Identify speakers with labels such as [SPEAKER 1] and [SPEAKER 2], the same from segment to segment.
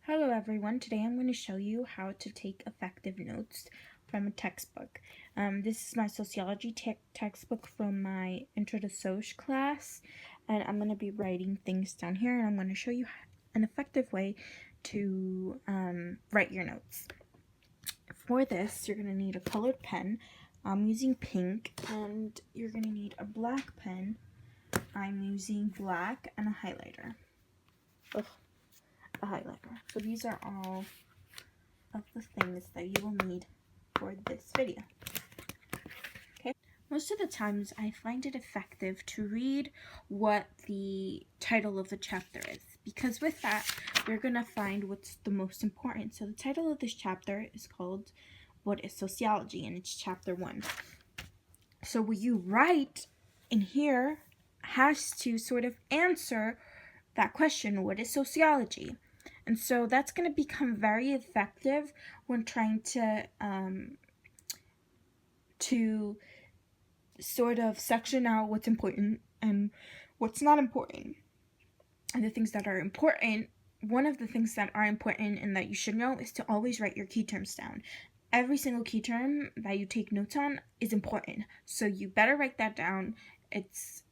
[SPEAKER 1] Hello everyone, today I'm going to show you how to take effective notes from a textbook. This is my sociology textbook from my Intro to Soc class, and I'm going to be writing things down here, and I'm going to show you an effective way to write your notes. For this, you're going to need a colored pen. I'm using pink, and you're going to need a black pen. I'm using black and a highlighter. A highlighter. So these are all of the things that you will need for this video. Okay. Most of the times I find it effective to read what the title of the chapter is, because with that we're going to find what's the most important. So the title of this chapter is called What is Sociology, and it's chapter 1. So what you write in here has to sort of answer that question, what is sociology? And so that's going to become very effective when trying to sort of section out what's important and what's not important. And the things that are important, one of the things that are important and that you should know is to always write your key terms down. Every single key term that you take notes on is important, so you better write that down. It's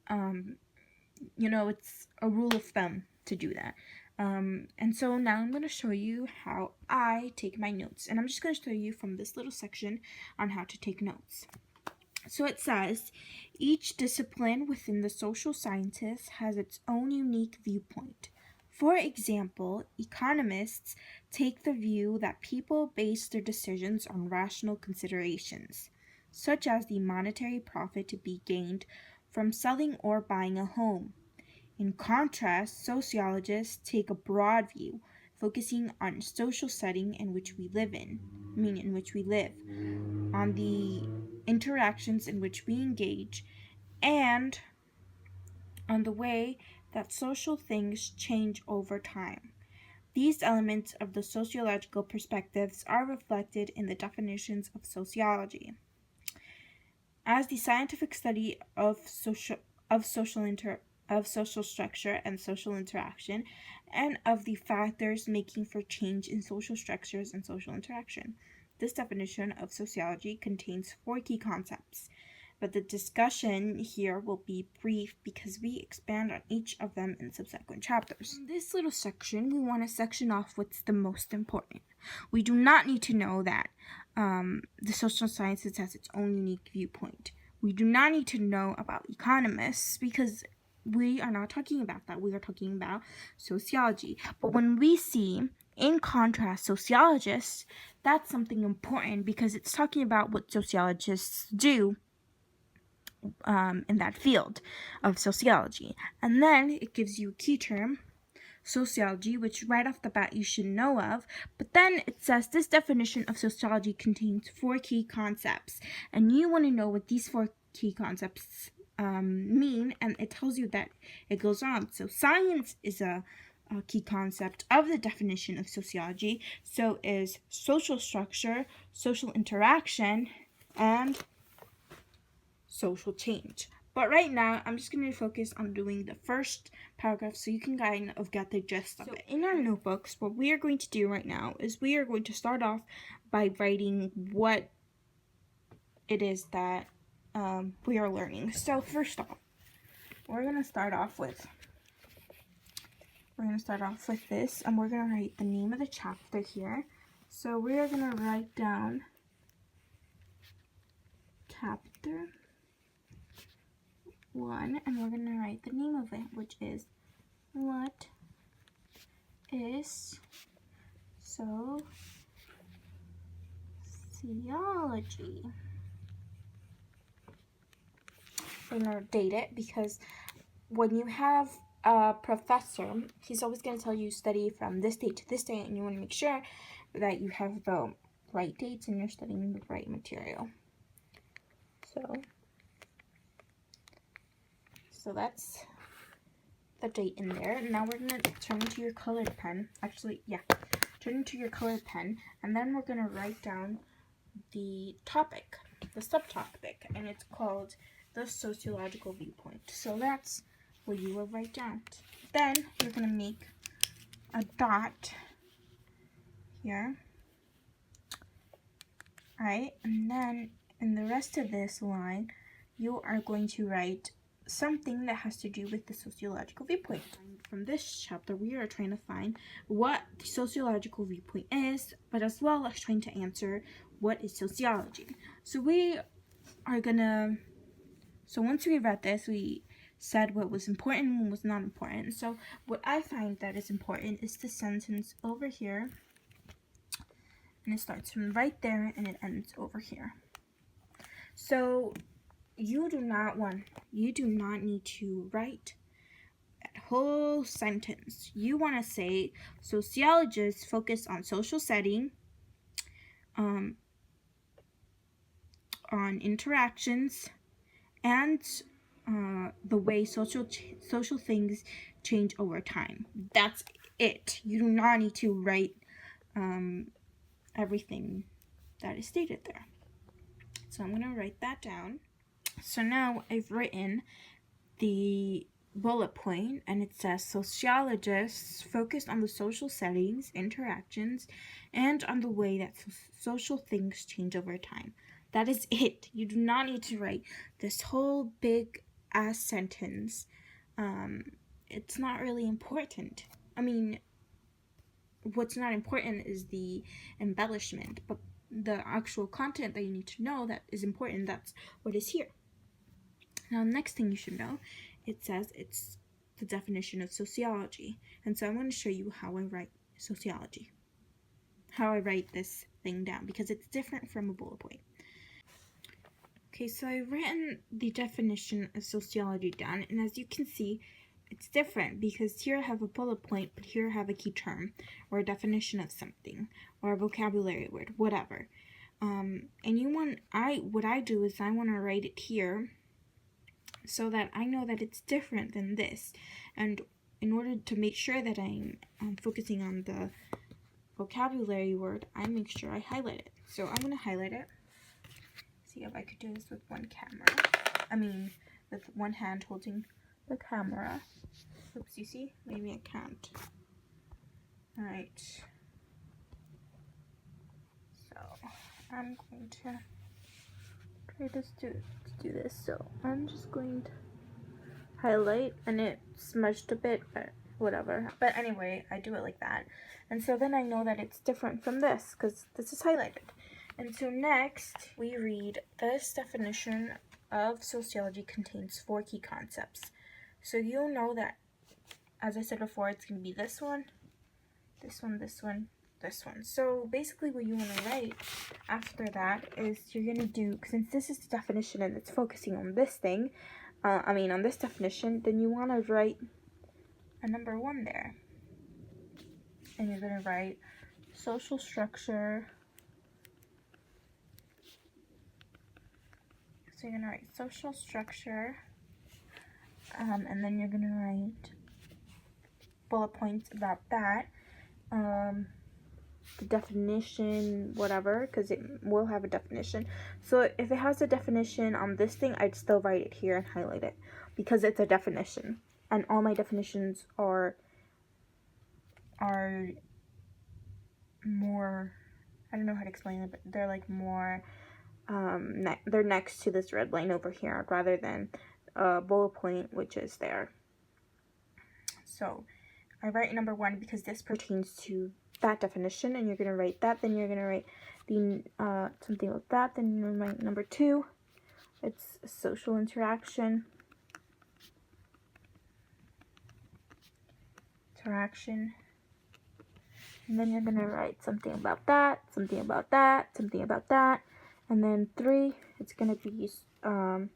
[SPEAKER 1] it's a rule of thumb to do that. And so now I'm going to show you how I take my notes. And I'm just going to show you from this little section on how to take notes. So it says, each discipline within the social sciences has its own unique viewpoint. For example, economists take the view that people base their decisions on rational considerations, such as the monetary profit to be gained from selling or buying a home. In contrast, sociologists take a broad view, focusing on social setting in which we live, on the interactions in which we engage, and on the way that social things change over time. These elements of the sociological perspectives are reflected in the definitions of sociology. As the scientific study of social structure and social interaction, and of the factors making for change in social structures and social interaction. This definition of sociology contains 4 key concepts, but the discussion here will be brief because we expand on each of them in subsequent chapters. In this little section, we want to section off what's the most important. We do not need to know that the social sciences has its own unique viewpoint. We do not need to know about economists because we are not talking about that. We are talking about sociology. But when we see, in contrast, sociologists, that's something important because it's talking about what sociologists do in that field of sociology. And then it gives you a key term, sociology, which right off the bat you should know of. But then it says this definition of sociology contains 4 key concepts, and you want to know what these 4 key concepts mean, and it tells you that it goes on. So science is a key concept of the definition of sociology. So is social structure, social interaction, and social change. But right now, I'm just going to focus on doing the first paragraph so you can kind of get the gist of it. In our notebooks, what we are going to do right now is we are going to start off by writing what it is that we are learning. So first off, we're going to start off with this, and we're going to write the name of the chapter here. So we are going to write down chapter 1, and we're going to write the name of it, which is What is Sociology? We're going to date it because when you have a professor, he's always going to tell you study from this date to this date, and you want to make sure that you have the right dates and you're studying the right material. So that's the date in there. Now we're going to turn to your colored pen. Turn into your colored pen, and then we're going to write down the topic, the subtopic, and it's called the sociological viewpoint. So that's what you will write down. Then you're going to make a dot here. Alright, and then in the rest of this line, you are going to write something that has to do with the sociological viewpoint. From this chapter, we are trying to find what the sociological viewpoint is, but as well as trying to answer what is sociology. So once we read this, we said what was important and what was not important. So what I find that is important is the sentence over here, and it starts from right there and it ends over here. So you do not need to write that whole sentence. You want to say sociologists focus on social setting, on interactions, and the way social things change over time. That's it. You do not need to write everything that is stated there. So I'm going to write that down. So now I've written the bullet point, and it says sociologists focus on the social settings, interactions, and on the way that social things change over time. That is it. You do not need to write this whole big ass sentence. It's not really important. I mean, what's not important is the embellishment, but the actual content that you need to know that is important, that's what is here. Now, next thing you should know, it says it's the definition of sociology. And so I'm going to show you how I write sociology, how I write this thing down, because it's different from a bullet point. Okay, so I've written the definition of sociology down, and as you can see, it's different because here I have a bullet point, but here I have a key term or a definition of something or a vocabulary word, whatever. And what I do is I want to write it here so that I know that it's different than this. And in order to make sure that I'm focusing on the vocabulary word, I make sure I highlight it. So I'm going to highlight it. See if I could do this with one hand holding the camera. Oops, you see? Maybe I can't. Alright. So, I'm going to try to do this. So, I'm just going to highlight, and it smudged a bit, but whatever. But anyway, I do it like that. And so then I know that it's different from this, because this is highlighted. And so next, we read this definition of sociology contains 4 key concepts. So you'll know that, as I said before, it's going to be this one, this one, this one, this one. So basically what you want to write after that is you're going to do, since this is the definition and it's focusing on this thing, on this definition, then you want to write a number 1 there. And you're going to write social structure. So you're going to write social structure. And then you're going to write bullet points about that. The definition, whatever, because it will have a definition. So if it has a definition on this thing, I'd still write it here and highlight it because it's a definition. And all my definitions are more, I don't know how to explain it, but they're like more, they're next to this red line over here rather than a bullet point, which is there. So I write number 1 because this pertains to that definition, and you're going to write that. Then you're going to write the something like that. Then you're going to write number 2. It's social interaction. And then you're going to write something about that, something about that, something about that. And then 3, it's going to be oh,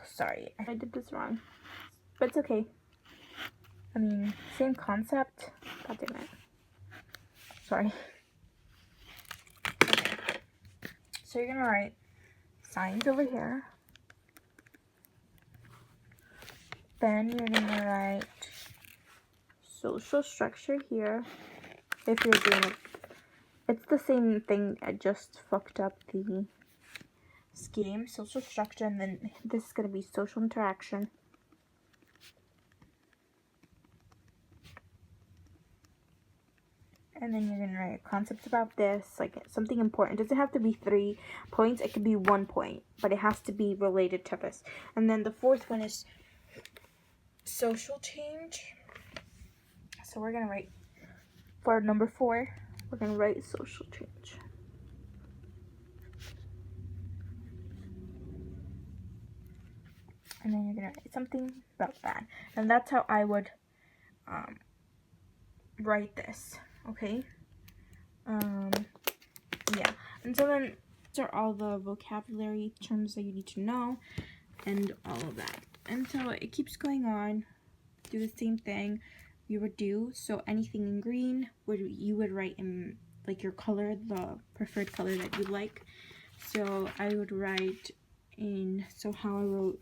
[SPEAKER 1] sorry, I did this wrong, but it's okay. I mean, same concept. God damn it. Sorry. Okay. So you're gonna write signs over here. Then you're gonna write social structure here. If you're doing it, it's the same thing. I just fucked up the scheme. Social structure, and then this is gonna be social interaction. And then you're going to write concepts about this, like something important. It doesn't have to be 3 points. It could be 1 point, but it has to be related to this. And then the fourth one is social change. So we're going to write, for number 4, we're going to write social change. And then you're going to write something about that. And that's how I would write this, okay? Yeah. And so then, these are all the vocabulary terms that you need to know and all of that. And so it keeps going on. Do the same thing you would do. So anything in green, you would write in like your color, the preferred color that you like. So I would write in, so how I wrote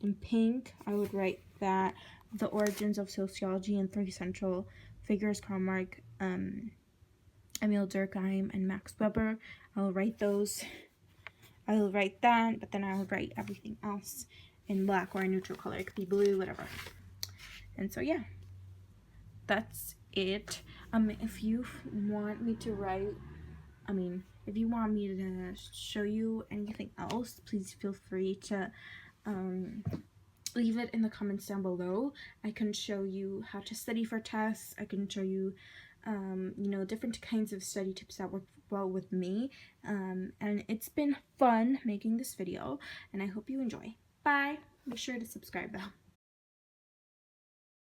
[SPEAKER 1] in pink, I would write that the origins of sociology and 3 central figures, Karl Marx, Emil Durkheim, and Max Weber. I'll write those. I will write that, but then I will write everything else in black or a neutral color. It could be blue, whatever. And so yeah, that's it. If you want me to write, if you want me to show you anything else, please feel free to leave it in the comments down below. I can show you how to study for tests. I can show you different kinds of study tips that work well with me. And it's been fun making this video, and I hope you enjoy. Bye. Be sure to subscribe though.